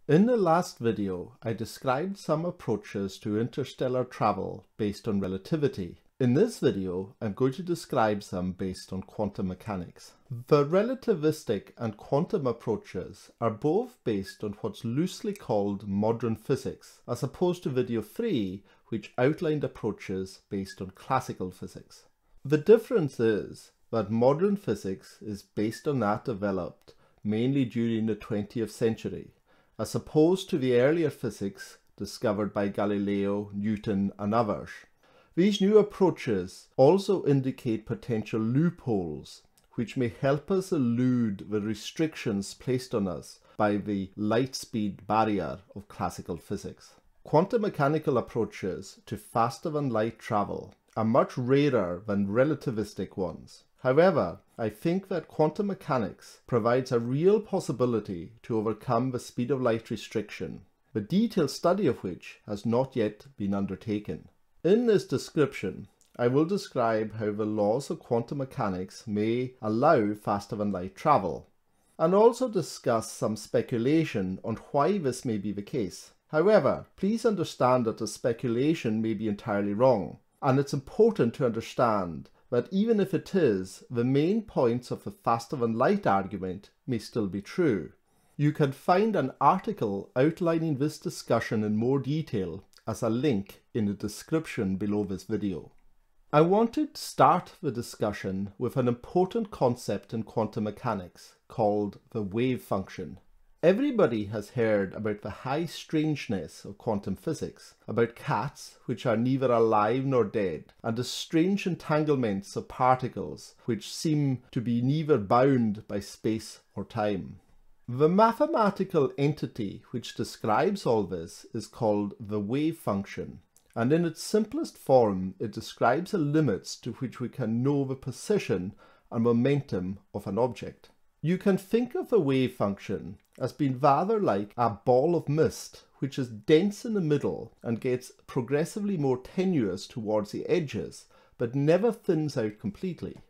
In the last video, I described some approaches to interstellar travel based on relativity. In this video, I'm going to describe some based on quantum mechanics. The relativistic and quantum approaches are both based on what's loosely called modern physics, as opposed to video 3, which outlined approaches based on classical physics. The difference is that modern physics is based on that developed mainly during the 20th century, as opposed to the earlier physics discovered by Galileo, Newton and others. These new approaches also indicate potential loopholes, which may help us elude the restrictions placed on us by the light speed barrier of classical physics. Quantum mechanical approaches to faster than light travel are much rarer than relativistic ones. However, I think that quantum mechanics provides a real possibility to overcome the speed of light restriction, the detailed study of which has not yet been undertaken. In this description, I will describe how the laws of quantum mechanics may allow faster than light travel, and also discuss some speculation on why this may be the case. However, please understand that the speculation may be entirely wrong, and it's important to understand that even if it is, the main points of the faster than light argument may still be true. You can find an article outlining this discussion in more detail as a link in the description below this video. I wanted to start the discussion with an important concept in quantum mechanics called the wave function. Everybody has heard about the high strangeness of quantum physics, about cats which are neither alive nor dead, and the strange entanglements of particles which seem to be neither bound by space or time. The mathematical entity which describes all this is called the wave function, and in its simplest form it describes the limits to which we can know the position and momentum of an object. You can think of the wave function as being rather like a ball of mist which is dense in the middle and gets progressively more tenuous towards the edges, but never thins out completely.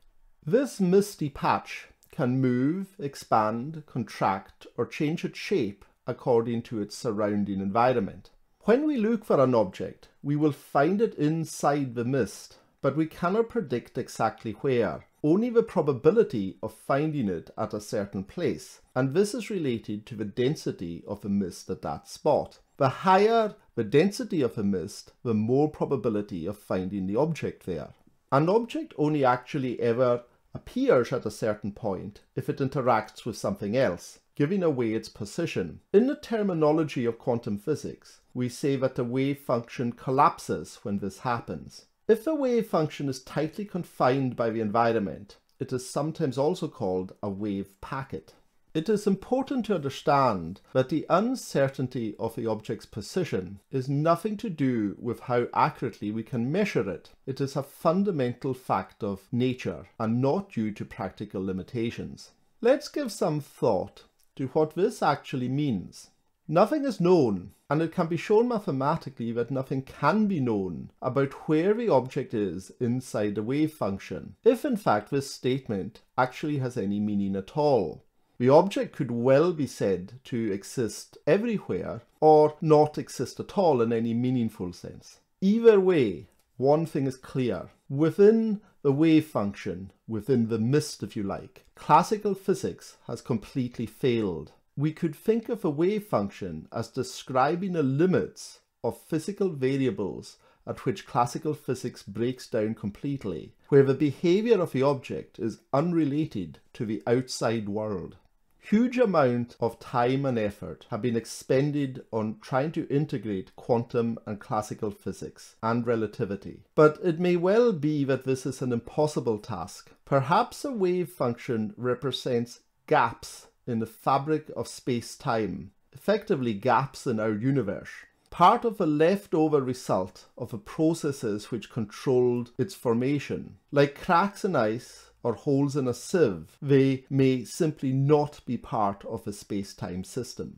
This misty patch can move, expand, contract, or change its shape according to its surrounding environment. When we look for an object, we will find it inside the mist, but we cannot predict exactly where, only the probability of finding it at a certain place, and this is related to the density of the mist at that spot. The higher the density of the mist, the more probability of finding the object there. An object only actually ever appears at a certain point if it interacts with something else, giving away its position. In the terminology of quantum physics, we say that the wave function collapses when this happens. If the wave function is tightly confined by the environment, it is sometimes also called a wave packet. It is important to understand that the uncertainty of the object's position is nothing to do with how accurately we can measure it. It is a fundamental fact of nature and not due to practical limitations. Let's give some thought to what this actually means. Nothing is known, and it can be shown mathematically that nothing can be known about where the object is inside the wave function, if in fact this statement actually has any meaning at all. The object could well be said to exist everywhere, or not exist at all in any meaningful sense. Either way, one thing is clear. Within the wave function, within the mist if you like, classical physics has completely failed. We could think of a wave function as describing the limits of physical variables at which classical physics breaks down completely, where the behaviour of the object is unrelated to the outside world. Huge amount of time and effort have been expended on trying to integrate quantum and classical physics and relativity, but it may well be that this is an impossible task. Perhaps a wave function represents gaps in the fabric of space-time, effectively gaps in our universe, part of the leftover result of the processes which controlled its formation. Like cracks in ice or holes in a sieve, they may simply not be part of the space-time system.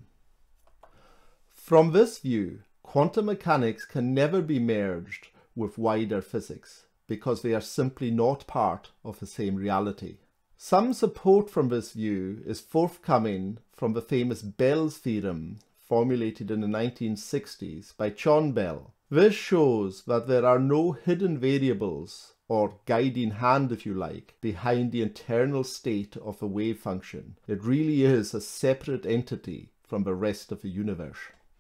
From this view, quantum mechanics can never be merged with wider physics, because they are simply not part of the same reality. Some support from this view is forthcoming from the famous Bell's theorem formulated in the 1960s by Chiao. This shows that there are no hidden variables, or guiding hand if you like, behind the internal state of a wave function. It really is a separate entity from the rest of the universe.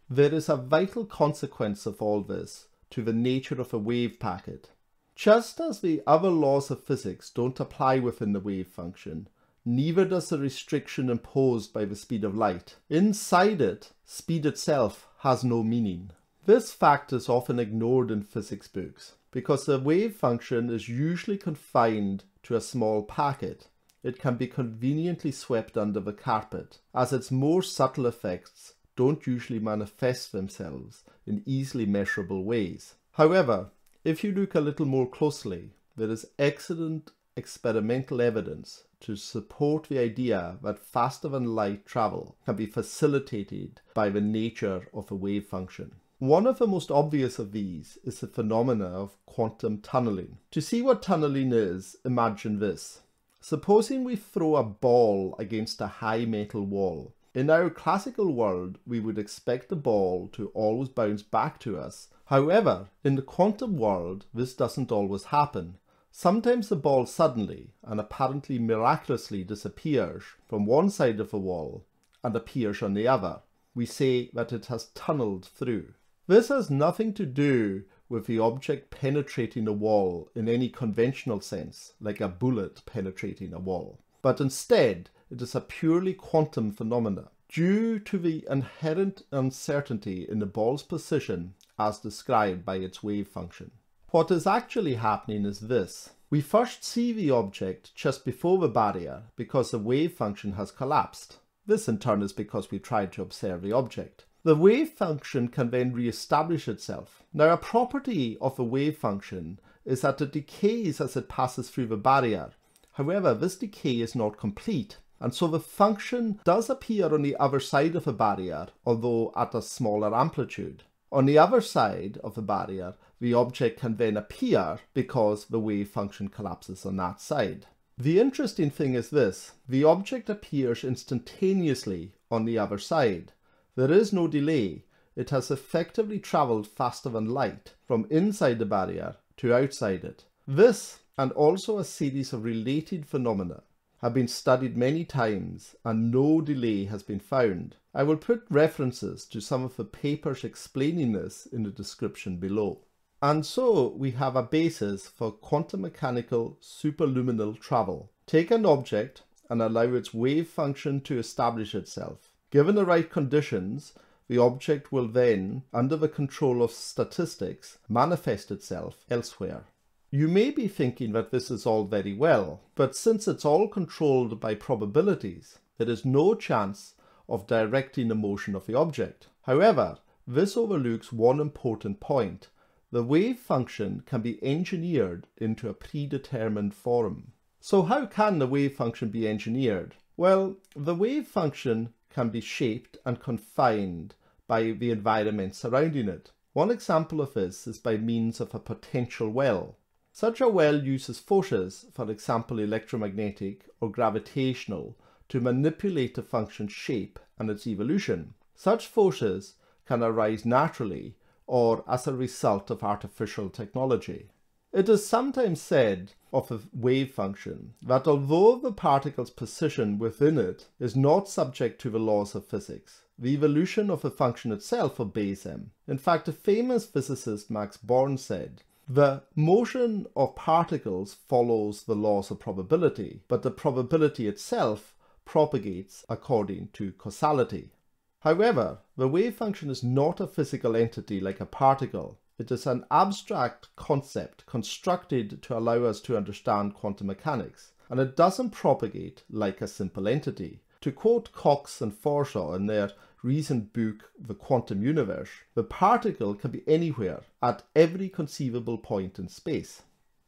There is a vital consequence of all this to the nature of a wave packet. Just as the other laws of physics don't apply within the wave function, neither does the restriction imposed by the speed of light. Inside it, speed itself has no meaning. This fact is often ignored in physics books, because the wave function is usually confined to a small packet. It can be conveniently swept under the carpet, as its more subtle effects don't usually manifest themselves in easily measurable ways. However, if you look a little more closely, there is excellent experimental evidence to support the idea that faster than light travel can be facilitated by the nature of a wave function. One of the most obvious of these is the phenomena of quantum tunneling. To see what tunneling is, imagine this. Supposing we throw a ball against a high metal wall. In our classical world, we would expect the ball to always bounce back to us. However, in the quantum world, this doesn't always happen. Sometimes the ball suddenly and apparently miraculously disappears from one side of the wall and appears on the other. We say that it has tunneled through. This has nothing to do with the object penetrating a wall in any conventional sense, like a bullet penetrating a wall. But instead, it is a purely quantum phenomena, due to the inherent uncertainty in the ball's position as described by its wave function. What is actually happening is this. We first see the object just before the barrier because the wave function has collapsed. This in turn is because we tried to observe the object. The wave function can then re-establish itself. Now, a property of a wave function is that it decays as it passes through the barrier. However, this decay is not complete, and so the function does appear on the other side of a barrier, although at a smaller amplitude. On the other side of the barrier, the object can then appear because the wave function collapses on that side. The interesting thing is this: the object appears instantaneously on the other side. There is no delay. It has effectively travelled faster than light from inside the barrier to outside it. This, and also a series of related phenomena, have been studied many times and no delay has been found. I will put references to some of the papers explaining this in the description below. And so we have a basis for quantum mechanical superluminal travel. Take an object and allow its wave function to establish itself. Given the right conditions, the object will then, under the control of statistics, manifest itself elsewhere. You may be thinking that this is all very well, but since it's all controlled by probabilities, there is no chance of directing the motion of the object. However, this overlooks one important point. The wave function can be engineered into a predetermined form. So how can the wave function be engineered? Well, the wave function can be shaped and confined by the environment surrounding it. One example of this is by means of a potential well. Such a well uses forces, for example electromagnetic or gravitational, to manipulate the function's shape and its evolution. Such forces can arise naturally or as a result of artificial technology. It is sometimes said of a wave function that although the particle's position within it is not subject to the laws of physics, the evolution of the function itself obeys them. In fact, the famous physicist Max Born said, "The motion of particles follows the laws of probability, but the probability itself propagates according to causality." However, the wave function is not a physical entity like a particle. It is an abstract concept constructed to allow us to understand quantum mechanics, and it doesn't propagate like a simple entity. To quote Cox and Forshaw in their recent book, The Quantum Universe, the particle can be anywhere at every conceivable point in space.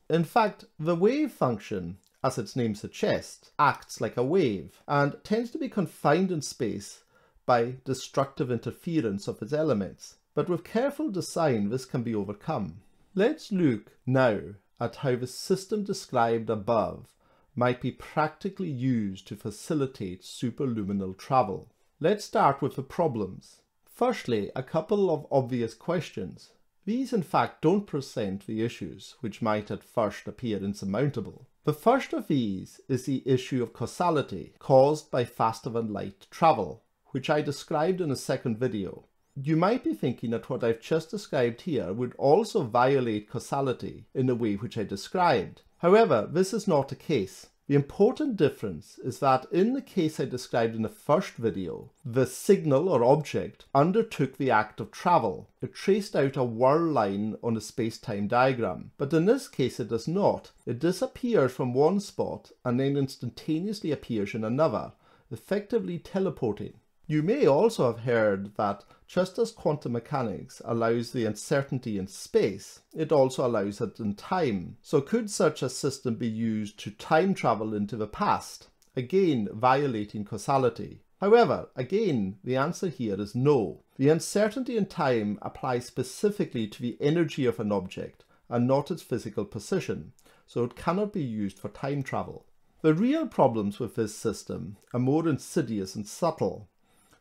In fact, the wave function, as its name suggests, acts like a wave and tends to be confined in space by destructive interference of its elements. But with careful design, this can be overcome. Let's look now at how the system described above might be practically used to facilitate superluminal travel. Let's start with the problems. Firstly, a couple of obvious questions. These in fact don't present the issues which might at first appear insurmountable. The first of these is the issue of causality caused by faster than light travel, which I described in a second video. You might be thinking that what I've just described here would also violate causality in the way which I described. However, this is not the case. The important difference is that in the case I described in the first video, the signal or object undertook the act of travel. It traced out a whirl line on a space-time diagram, but in this case it does not. It disappears from one spot and then instantaneously appears in another, effectively teleporting. You may also have heard that just as quantum mechanics allows the uncertainty in space, it also allows it in time. So could such a system be used to time travel into the past, again violating causality? However, again, the answer here is no. The uncertainty in time applies specifically to the energy of an object and not its physical position, so it cannot be used for time travel. The real problems with this system are more insidious and subtle.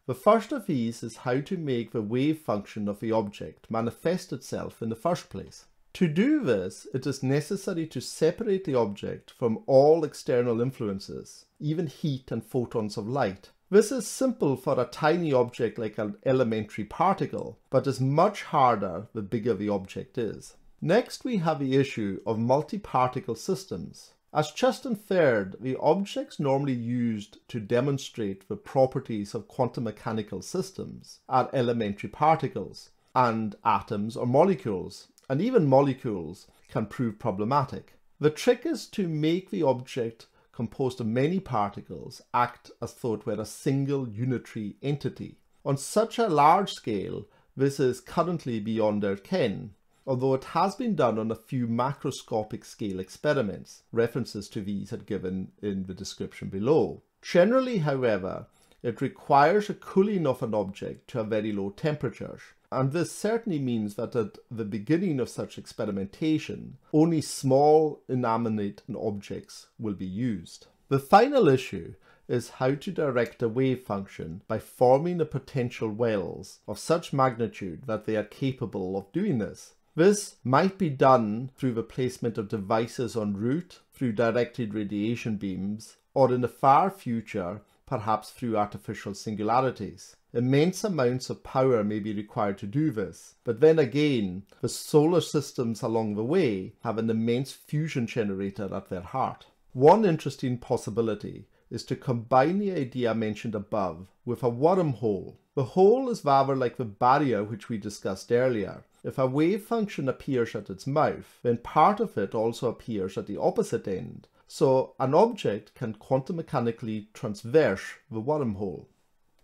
The first of these is how to make the wave function of the object manifest itself in the first place. To do this, it is necessary to separate the object from all external influences, even heat and photons of light. This is simple for a tiny object like an elementary particle, but is much harder the bigger the object is. Next, we have the issue of multi-particle systems. As just inferred, the objects normally used to demonstrate the properties of quantum mechanical systems are elementary particles, and atoms or molecules, and even molecules can prove problematic. The trick is to make the object composed of many particles act as though it were a single unitary entity. On such a large scale, this is currently beyond our ken, although it has been done on a few macroscopic scale experiments. References to these are given in the description below. Generally, however, it requires a cooling of an object to a very low temperatures, and this certainly means that at the beginning of such experimentation, only small inanimate objects will be used. The final issue is how to direct a wave function by forming the potential wells of such magnitude that they are capable of doing this. This might be done through the placement of devices en route, through directed radiation beams, or in the far future, perhaps through artificial singularities. Immense amounts of power may be required to do this, but then again, the solar systems along the way have an immense fusion generator at their heart. One interesting possibility is to combine the idea mentioned above with a wormhole. The hole is rather like the barrier which we discussed earlier. If a wave function appears at its mouth, then part of it also appears at the opposite end, so an object can quantum mechanically transverse the wormhole.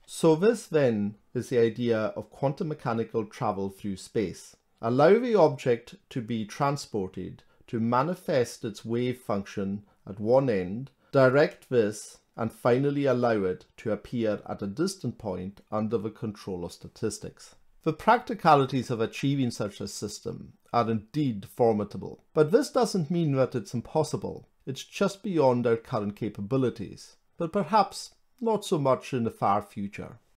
So this then is the idea of quantum mechanical travel through space. Allow the object to be transported to manifest its wave function at one end, direct this, and finally allow it to appear at a distant point under the control of statistics. The practicalities of achieving such a system are indeed formidable, but this doesn't mean that it's impossible. It's just beyond our current capabilities, but perhaps not so much in the far future.